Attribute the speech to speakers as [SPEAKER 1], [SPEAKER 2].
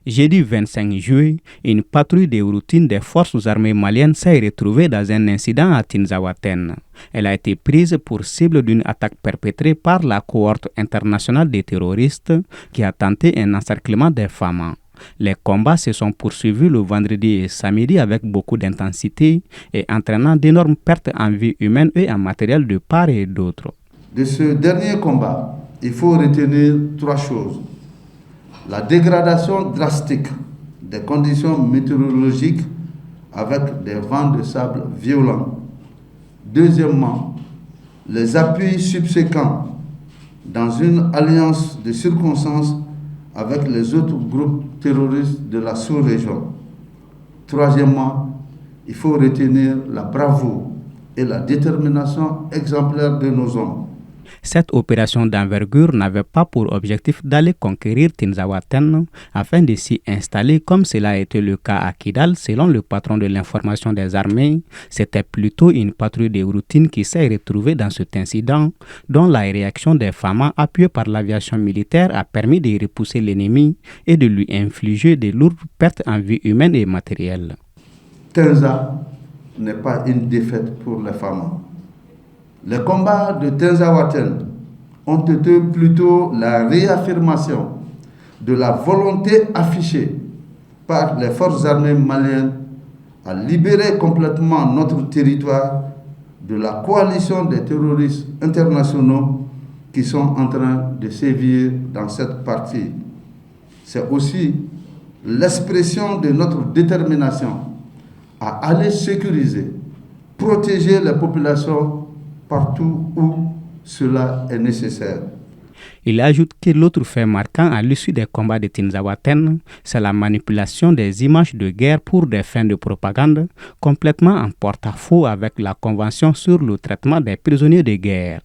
[SPEAKER 1] Jeudi 25 juillet, une patrouille de routine des forces armées maliennes s'est retrouvée dans un incident à Tinzaouaten. Elle a été prise pour cible d'une attaque perpétrée par la cohorte internationale des terroristes qui a tenté un encerclement des femmes. Les combats se sont poursuivis le vendredi et samedi avec beaucoup d'intensité et entraînant d'énormes pertes en vie humaine et en matériel de part et d'autre.
[SPEAKER 2] De ce dernier combat, il faut retenir trois choses. La dégradation drastique des conditions météorologiques avec des vents de sable violents. Deuxièmement, les appuis subséquents dans une alliance de circonstances avec les autres groupes terroristes de la sous-région. Troisièmement, il faut retenir la bravoure et la détermination exemplaire de nos hommes.
[SPEAKER 1] Cette opération d'envergure n'avait pas pour objectif d'aller conquérir Tinzaouaten afin de s'y installer comme cela a été le cas à Kidal selon le patron de l'information des armées. C'était plutôt une patrouille de routine qui s'est retrouvée dans cet incident dont la réaction des FAMA appuyée par l'aviation militaire a permis de repousser l'ennemi et de lui infliger de lourdes pertes en vie humaine et matérielle.
[SPEAKER 2] Tinza n'est pas une défaite pour les FAMA. Les combats de Tinzaouaten ont été plutôt la réaffirmation de la volonté affichée par les forces armées maliennes à libérer complètement notre territoire de la coalition des terroristes internationaux qui sont en train de sévir dans cette partie. C'est aussi l'expression de notre détermination à aller sécuriser, protéger les populations partout où cela est nécessaire.
[SPEAKER 1] Il ajoute que l'autre fait marquant à l'issue des combats de Tinzaouaten, c'est la manipulation des images de guerre pour des fins de propagande, complètement en porte-à-faux avec la Convention sur le traitement des prisonniers de guerre.